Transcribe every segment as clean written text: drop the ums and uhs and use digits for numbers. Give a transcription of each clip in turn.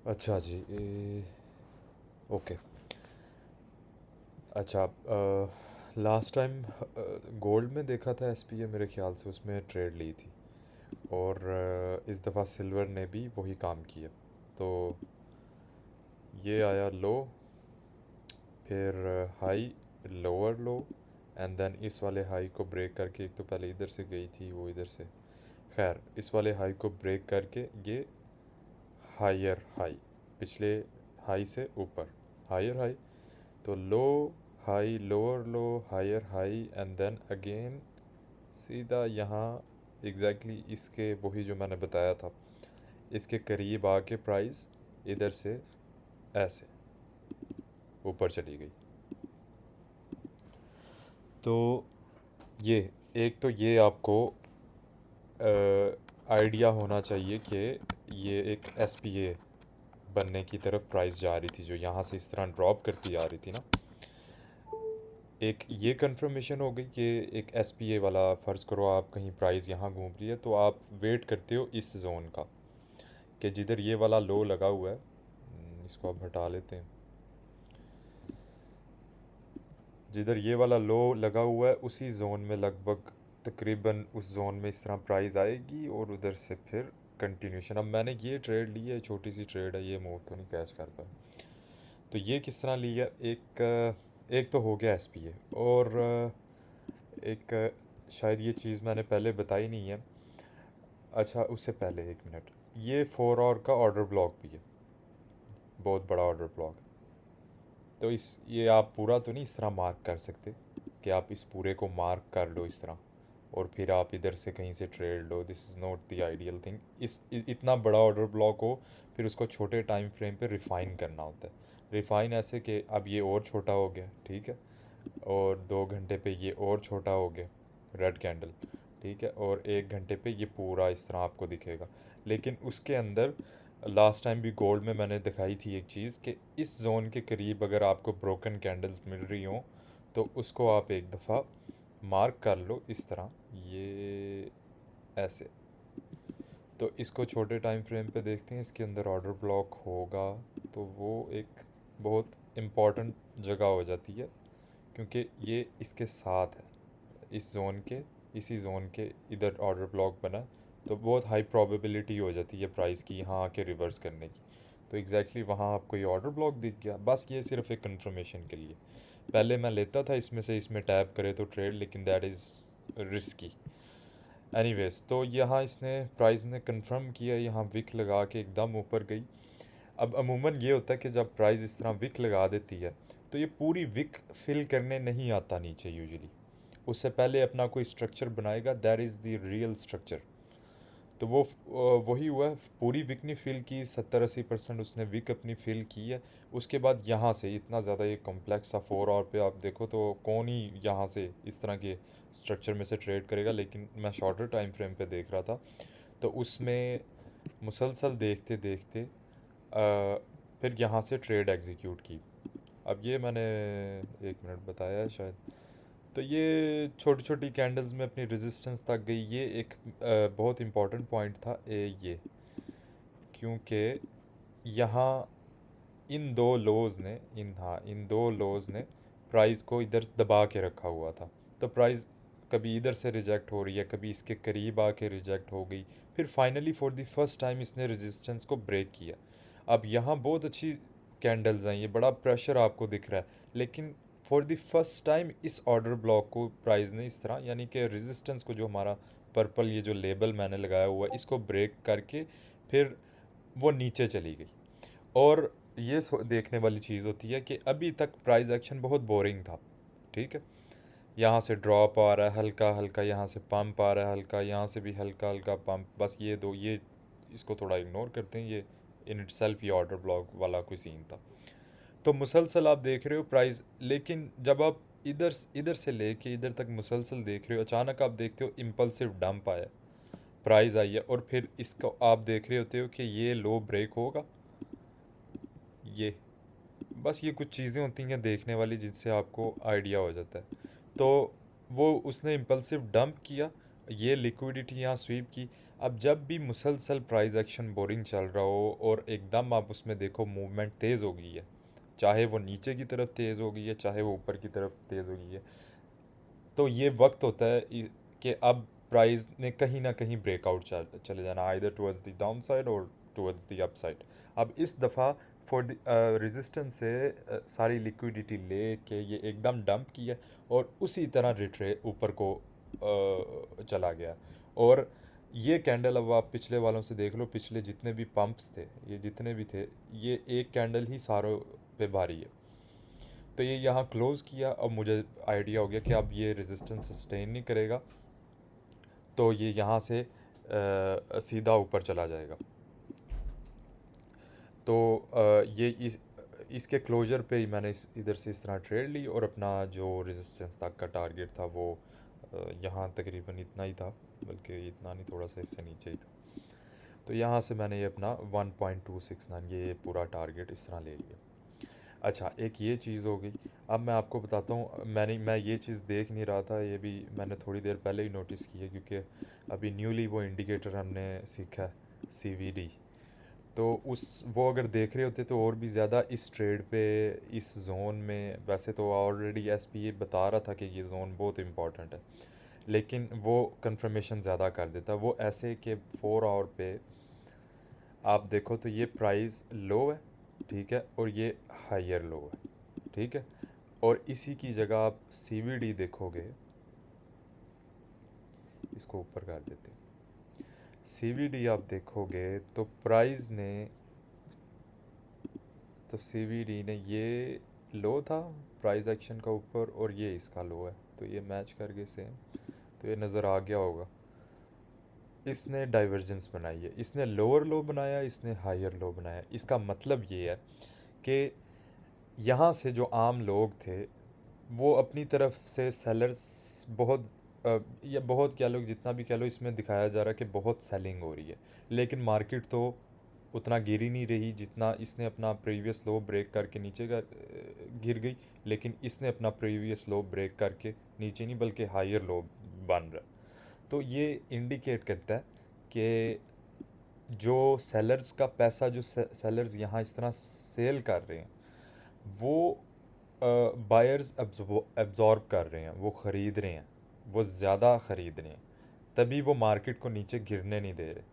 अच्छा जी ओके। अच्छा, last time gold में देखा था एसपीए, मेरे ख्याल से उसमें ट्रेड ली थी। और इस दफ़ा सिल्वर ने भी वही काम किया। तो ये आया लो, फिर high, lower low, and then इस वाले हाई को ब्रेक करके, एक तो पहले इधर से गई थी वो इधर से, खैर इस वाले हाई को ब्रेक करके ये हायर हाई, पिछले हाई से ऊपर हायर हाई, तो low, high, lower low, higher high, and then again सीधा यहाँ एग्जैक्टली इसके वही जो मैंने बताया था, इसके करीब आके प्राइस इधर से ऐसे ऊपर चली गई। तो ये एक तो ये आपको आइडिया होना चाहिए कि ये एक एसपीए बनने की तरफ प्राइस जा रही थी, जो यहाँ से इस तरह ड्रॉप करती जा रही थी ना। एक ये कंफर्मेशन हो गई कि एक एसपीए वाला, फ़र्ज़ करो आप कहीं प्राइस यहाँ घूम रही है तो आप वेट करते हो इस जोन का, कि जिधर ये वाला लो लगा हुआ है, इसको आप हटा लेते हैं, जिधर ये वाला लो लगा हुआ है उसी जोन में लगभग तकरीबन उस जोन में इस तरह प्राइस आएगी, और उधर से फिर कंटिन्यूशन। अब मैंने ये ट्रेड ली है, छोटी सी ट्रेड है, ये मूव तो नहीं कैच कर पाया। तो ये किस तरह लिया, एक तो हो गया एसपीए, और एक शायद ये चीज़ मैंने पहले बताई नहीं है। अच्छा, उससे पहले एक मिनट, ये 4 आवर का ऑर्डर ब्लॉक भी है, बहुत बड़ा ऑर्डर ब्लॉक। तो इस ये आप पूरा तो नहीं इस तरह मार्क कर सकते कि आप इस पूरे को मार्क कर लो इस तरह, और फिर आप इधर से कहीं से trade low. This is not the ideal thing. इतना बड़ा ऑर्डर ब्लॉक हो, फिर उसको छोटे टाइम फ्रेम पे रिफ़ाइन करना होता है। रिफ़ाइन ऐसे कि अब ये और छोटा हो गया, ठीक है, और 2 घंटे पे ये और छोटा हो गया, रेड कैंडल, ठीक है, और 1 घंटे पे ये पूरा इस तरह आपको दिखेगा। लेकिन उसके अंदर लास्ट टाइम भी गोल्ड में मैंने दिखाई थी एक चीज़, कि इस जोन के करीब अगर आपको ब्रोकन कैंडल्स मिल रही हों तो उसको आप एक दफ़ा मार्क कर लो इस तरह, ये ऐसे। तो इसको छोटे टाइम फ्रेम पे देखते हैं, इसके अंदर ऑर्डर ब्लॉक होगा तो वो एक बहुत इम्पॉर्टेंट जगह हो जाती है, क्योंकि ये इसके साथ है, इस जोन के, इसी जोन के इधर ऑर्डर ब्लॉक बना, तो बहुत हाई प्रोबेबिलिटी हो जाती है प्राइस की यहाँ आके रिवर्स करने की। तो एग्जैक्टली वहाँ आपको ये ऑर्डर ब्लॉक दिख गया, बस ये सिर्फ एक कंफर्मेशन के लिए। पहले मैं लेता था इसमें से, इसमें टैप करे तो ट्रेड, लेकिन दैट इज़ रिस्की। एनीवेज, तो यहाँ इसने प्राइस ने कंफर्म किया, यहाँ विक लगा के एकदम ऊपर गई। अब अमूमन ये होता है कि जब प्राइस इस तरह विक लगा देती है तो ये पूरी विक फिल करने नहीं आता नीचे यूजुअली, उससे पहले अपना कोई स्ट्रक्चर बनाएगा, that is the real structure. तो वो वही हुआ, पूरी विक ने फिल की, 70-80% उसने विक अपनी फिल की है। उसके बाद यहाँ से इतना ज़्यादा ये कॉम्प्लेक्स था, 4 आवर पे आप देखो तो कौन ही यहाँ से इस तरह के स्ट्रक्चर में से ट्रेड करेगा, लेकिन मैं शॉर्टर टाइम फ्रेम पे देख रहा था, तो उसमें मुसलसल देखते देखते फिर यहाँ से ट्रेड एग्जीक्यूट की। अब ये मैंने 1 मिनट बताया है शायद। तो ये छोटी छोटी कैंडल्स में अपनी रेजिस्टेंस तक गई, ये एक बहुत इंपॉर्टेंट पॉइंट था ये, क्योंकि यहाँ इन दो लोज़ ने, इन दो लोज़ ने प्राइस को इधर दबा के रखा हुआ था। तो प्राइस कभी इधर से रिजेक्ट हो रही है, कभी इसके करीब आके रिजेक्ट हो गई, फिर finally for the first time इसने रेजिस्टेंस को ब्रेक किया। अब यहाँ बहुत अच्छी कैंडल्स हैं, ये बड़ा प्रेशर आपको दिख रहा है, लेकिन फॉर द फर्स्ट टाइम इस ऑर्डर ब्लॉक को प्राइस ने इस तरह, यानी कि रेजिस्टेंस को, जो हमारा पर्पल ये जो लेबल मैंने लगाया हुआ है, इसको ब्रेक करके फिर वो नीचे चली गई। और ये देखने वाली चीज़ होती है कि अभी तक प्राइस एक्शन बहुत बोरिंग था, ठीक है, यहाँ से ड्रॉप आ रहा है हल्का हल्का, यहाँ से पंप आ रहा है हल्का, यहाँ से भी हल्का हल्का पंप, बस ये दो, ये इसको थोड़ा इग्नोर करते हैं, ये इन इट सेल्फ ये ऑर्डर ब्लॉक वाला कोई सीन था। तो मुसलसल आप देख रहे हो प्राइस, लेकिन जब आप इधर इधर से लेके इधर तक मुसलसल देख रहे हो, अचानक आप देखते हो इम्पल्सिव डंप आया, प्राइस आई है, और फिर इसको आप देख रहे होते हो कि ये लो ब्रेक होगा, ये बस ये कुछ चीज़ें होती हैं देखने वाली जिनसे आपको आइडिया हो जाता है। तो वो उसने इम्पल्सिव डंप किया, ये लिक्विडिटी यहाँ स्वीप की। अब जब भी मुसलसल प्राइस एक्शन बोरिंग चल रहा हो और एकदम आप उसमें देखो मूवमेंट तेज़ हो गई है, चाहे वो नीचे की तरफ तेज़ हो गई है चाहे वो ऊपर की तरफ तेज़ हो गई है, तो ये वक्त होता है कि अब प्राइस ने कहीं ना कहीं ब्रेकआउट चले जाना, either towards the down side और टुवर्ड्स द अप साइड। अब इस दफ़ा फॉर द रेजिस्टेंस से सारी लिक्विडिटी ले के ये एकदम डंप किया और उसी तरह रिट्रे ऊपर को चला गया। और ये कैंडल अब आप पिछले वालों से देख लो, पिछले जितने भी पंप्स थे, ये जितने भी थे, ये एक कैंडल ही सारों पे भारी है। तो ये यहाँ क्लोज़ किया। अब मुझे आइडिया हो गया कि अब ये रेजिस्टेंस सस्टेन नहीं करेगा, तो ये यहाँ से सीधा ऊपर चला जाएगा। तो ये इसके क्लोजर पे ही मैंने इधर से इस तरह ट्रेड ली और अपना जो रेजिस्टेंस तक का टारगेट था वो यहाँ तकरीबन इतना ही था, बल्कि इतना नहीं, थोड़ा सा इससे नीचे ही था। तो यहाँ से मैंने ये अपना 1.269 ये पूरा टारगेट इस तरह ले लिया। अच्छा, एक ये चीज़ हो गई। अब मैं आपको बताता हूँ, मैं ये चीज़ देख नहीं रहा था, ये भी मैंने थोड़ी देर पहले ही नोटिस की है, क्योंकि अभी न्यूली वो इंडिकेटर हमने सीखा है, CVD। तो वो अगर देख रहे होते तो और भी ज़्यादा इस ट्रेड पे, इस जोन में, वैसे तो ऑलरेडी SPA बता रहा था कि ये जोन बहुत इंपॉर्टेंट है, लेकिन वो कंफर्मेशन ज़्यादा कर देता। वो ऐसे कि 4 आवर पे आप देखो तो ये प्राइस लो है, ठीक है, और ये हायर लो है, ठीक है, और इसी की जगह आप CVD देखोगे, इसको ऊपर कर देते, CVD आप देखोगे तो CVD ने ये लो था प्राइस एक्शन का ऊपर, और ये इसका लो है, तो ये मैच करके सेम, तो ये नज़र आ गया होगा। इसने डाइवर्जेंस बनाई है, इसने लोअर लो बनाया, इसने हायर लो बनाया। इसका मतलब ये है कि यहाँ से जो आम लोग थे वो अपनी तरफ से सेलर्स बहुत या बहुत कह लो, जितना भी कह लो, इसमें दिखाया जा रहा है कि बहुत सेलिंग हो रही है, लेकिन मार्केट तो उतना गिर ही नहीं रही जितना इसने अपना प्रीवियस लो ब्रेक करके नीचे का गिर गई, लेकिन इसने अपना प्रीवियस लो ब्रेक करके नीचे नहीं बल्कि हायर लो बन रहा। तो ये इंडिकेट करता है कि जो सेलर्स का पैसा, जो सेलर्स यहाँ इस तरह सेल कर रहे हैं, वो बायर्स एब्जॉर्ब कर रहे हैं, वो ख़रीद रहे हैं, वो ज़्यादा ख़रीद रहे हैं, तभी वो मार्केट को नीचे गिरने नहीं दे रहे।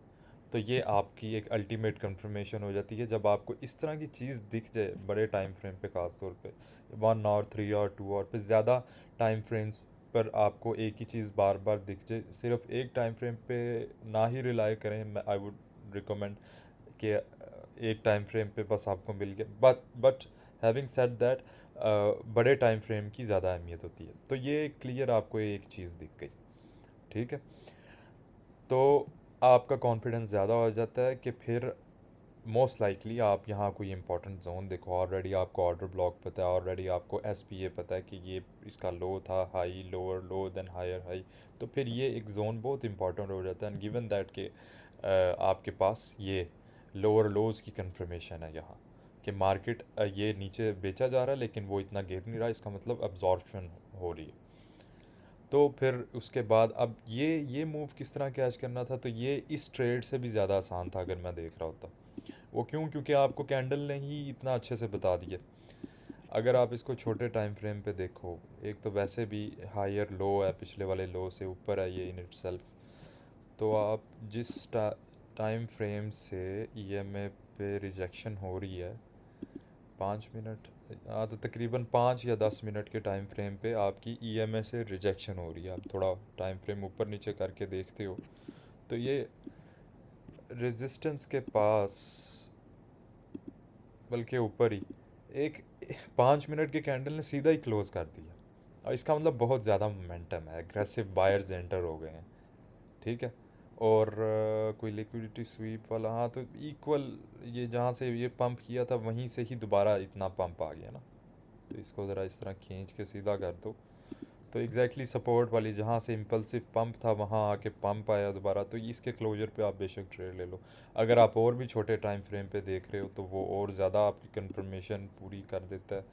तो ये आपकी एक अल्टीमेट कंफर्मेशन हो जाती है जब आपको इस तरह की चीज़ दिख जाए बड़े टाइम फ्रेम पे, ख़ास तौर पे 1 आवर, 3 आवर, 2 आवर पे, ज़्यादा टाइम फ्रेम्स पर आपको एक ही चीज़ बार बार दिख जाए। सिर्फ एक टाइम फ्रेम पे ना ही रिलाई करें, आई वुड रिकमेंड कि एक टाइम फ्रेम पे बस आपको मिल गया, बट हैविंग सेड दैट बड़े टाइम फ्रेम की ज़्यादा अहमियत होती है। तो ये क्लियर आपको एक चीज़ दिख गई, ठीक है, तो आपका कॉन्फिडेंस ज़्यादा हो जाता है कि फिर मोस्ट लाइकली आप यहाँ कोई इंपॉर्टेंट जोन देखो, ऑलरेडी आपको ऑर्डर ब्लॉक पता है, ऑलरेडी आपको SPA पता है कि ये इसका लो था, high lower low then higher high, तो फिर ये एक जोन बहुत इंपॉर्टेंट हो जाता है। एंड गिवन दैट कि आपके पास ये लोअर लोज की कंफर्मेशन है यहाँ कि मार्केट ये नीचे बेचा जा रहा है लेकिन वो इतना गिर नहीं रहा, इसका मतलब अब्जॉर्प्शन हो रही है। तो फिर उसके बाद अब ये मूव किस तरह कैच करना था, तो ये इस ट्रेड से भी ज़्यादा आसान था अगर मैं देख रहा होता। वो क्यों? क्योंकि आपको कैंडल ने ही इतना अच्छे से बता दिया। अगर आप इसको छोटे टाइम फ्रेम पे देखो, एक तो वैसे भी हायर लो है, पिछले वाले लो से ऊपर है ये इन इटसेल्फ, तो आप जिस टाइम फ्रेम से EMA पे रिजेक्शन हो रही है, 5 मिनट, हाँ, तो तकरीबन 5 या 10 मिनट के टाइम फ्रेम पे आपकी EMA से रिजेक्शन हो रही है। आप थोड़ा टाइम फ्रेम ऊपर नीचे करके देखते हो तो ये रेजिस्टेंस के पास, बल्कि ऊपर ही, एक 5 मिनट के कैंडल ने सीधा ही क्लोज कर दिया, और इसका मतलब बहुत ज़्यादा मोमेंटम है, एग्रेसिव बायर्स एंटर हो गए हैं, ठीक है। और कोई लिक्विडिटी स्वीप वाला, हाँ, तो इक्वल, ये जहाँ से ये पंप किया था वहीं से ही दोबारा इतना पंप आ गया ना, तो इसको ज़रा इस तरह खींच के सीधा कर दो, तो एग्जैक्टली सपोर्ट वाली जहाँ से इम्पल्सिव पंप था वहाँ आके पंप आया दोबारा, तो इसके क्लोजर पे आप बेशक ट्रेड ले लो। अगर आप और भी छोटे टाइम फ्रेम पे देख रहे हो तो वो और ज़्यादा आपकी कंफर्मेशन पूरी कर देता है।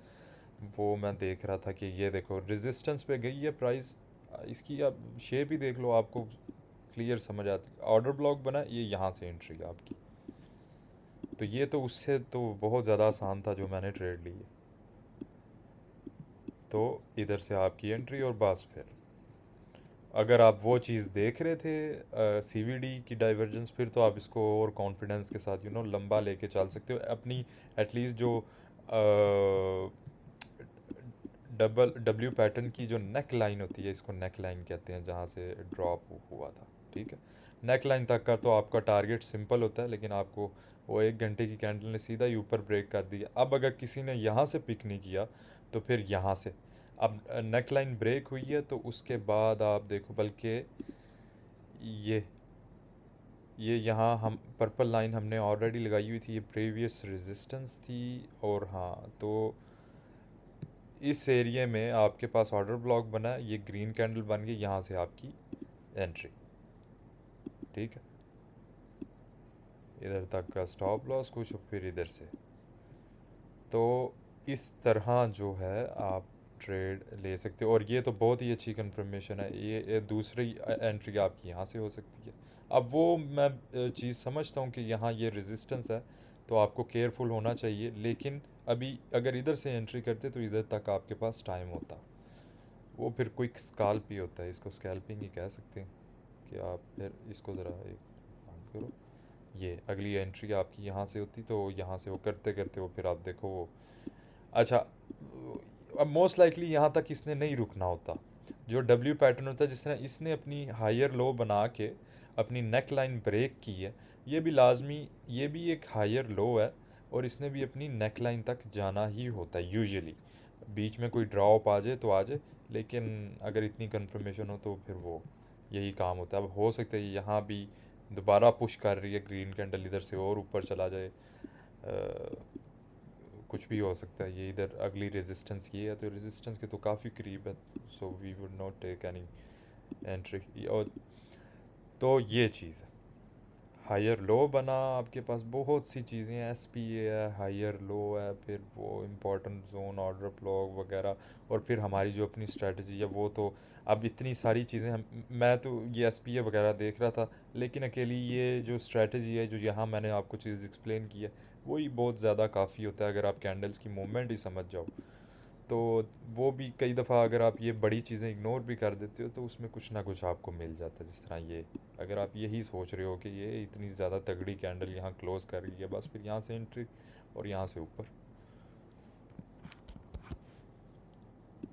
वो मैं देख रहा था कि ये देखो रेजिस्टेंस पे गई है प्राइस, इसकी आप शेप ही देख लो, आपको क्लियर समझ आती। ऑर्डर ब्लॉक बना, ये यहाँ से एंट्री आपकी। तो ये तो उससे तो बहुत ज़्यादा आसान था जो मैंने ट्रेड ली है। तो इधर से आपकी एंट्री और बस फिर अगर आप वो चीज़ देख रहे थे सीवीडी की डाइवर्जेंस, फिर तो आप इसको और कॉन्फिडेंस के साथ लंबा लेके चल सकते हो अपनी। एटलीस्ट जो डबल डब्ल्यू पैटर्न की जो नेक लाइन होती है, इसको नेक लाइन कहते हैं, जहाँ से ड्रॉप हुआ था, ठीक है। नेक लाइन तक का तो आपका टारगेट सिंपल होता है, लेकिन आपको वो 1 घंटे की कैंडल ने सीधा ही ऊपर ब्रेक कर दिया। अब अगर किसी ने यहाँ से पिक नहीं किया तो फिर यहाँ से अब नेक लाइन ब्रेक हुई है, तो उसके बाद आप देखो, बल्कि ये ये यहाँ हम पर्पल लाइन हमने ऑलरेडी लगाई हुई थी, ये प्रीवियस रेजिस्टेंस थी। और हाँ, तो इस एरिया में आपके पास ऑर्डर ब्लॉक बना, ये ग्रीन कैंडल बन गई, यहाँ से आपकी एंट्री, ठीक है। इधर तक का स्टॉप लॉस कुछ, और फिर इधर से। तो इस तरह जो है आप ट्रेड ले सकते हो, और ये तो बहुत ही अच्छी कंफर्मेशन है। ये दूसरी एंट्री आपकी यहाँ से हो सकती है। अब वो मैं चीज़ समझता हूँ कि यहाँ ये रेजिस्टेंस है, तो आपको केयरफुल होना चाहिए। लेकिन अभी अगर इधर से एंट्री करते तो इधर तक आपके पास टाइम होता, वो फिर क्विक स्कैल्प ही होता है, इसको स्कैल्पिंग ही कह सकते हैं। कि आप फिर इसको ज़रा एक बंद करो, ये अगली एंट्री आपकी यहाँ से होती, तो यहाँ से वो करते करते वो फिर आप देखो वो, अच्छा, अब मोस्ट लाइकली यहाँ तक इसने नहीं रुकना होता। जो डब्ल्यू पैटर्न होता है, जिस तरह इसने अपनी हायर लो बना के अपनी नेक लाइन ब्रेक की है, ये भी लाजमी, ये भी एक हायर लो है, और इसने भी अपनी नेक लाइन तक जाना ही होता है यूजुअली। बीच में कोई ड्रॉप आ जाए तो आ जाए, लेकिन अगर इतनी कंफर्मेशन हो तो फिर वो यही काम होता है। अब हो सकता है यहाँ भी दोबारा पुश कर रही है ग्रीन कैंडल, इधर से और ऊपर चला जाए, कुछ भी हो सकता है। ये इधर अगली रेजिस्टेंस ये है, तो रेजिस्टेंस के तो काफ़ी करीब है, so we would not take any entry. और तो ये चीज़ है, हायर लो बना, आपके पास बहुत सी चीज़ें हैं, एस पी ए है, हायर लो है, फिर वो इम्पोर्टेंट जोन, ऑर्डर ब्लॉक वगैरह, और फिर हमारी जो अपनी स्ट्रेटजी है वो तो, अब इतनी सारी चीज़ें हम, मैं तो ये एस पी ए वगैरह देख रहा था, लेकिन अकेली ये जो स्ट्रेटजी है जो यहाँ मैंने आपको चीज़ एक्सप्लेन की है, वही बहुत ज़्यादा काफ़ी होता है अगर आप कैंडल्स की मूवमेंट ही समझ जाओ। तो वो भी कई दफ़ा अगर आप ये बड़ी चीज़ें इग्नोर भी कर देते हो, तो उसमें कुछ ना कुछ आपको मिल जाता है। जिस तरह ये, अगर आप यही सोच रहे हो कि ये इतनी ज़्यादा तगड़ी कैंडल यहाँ क्लोज़ कर रही है, बस फिर यहाँ से एंट्री और यहाँ से ऊपर।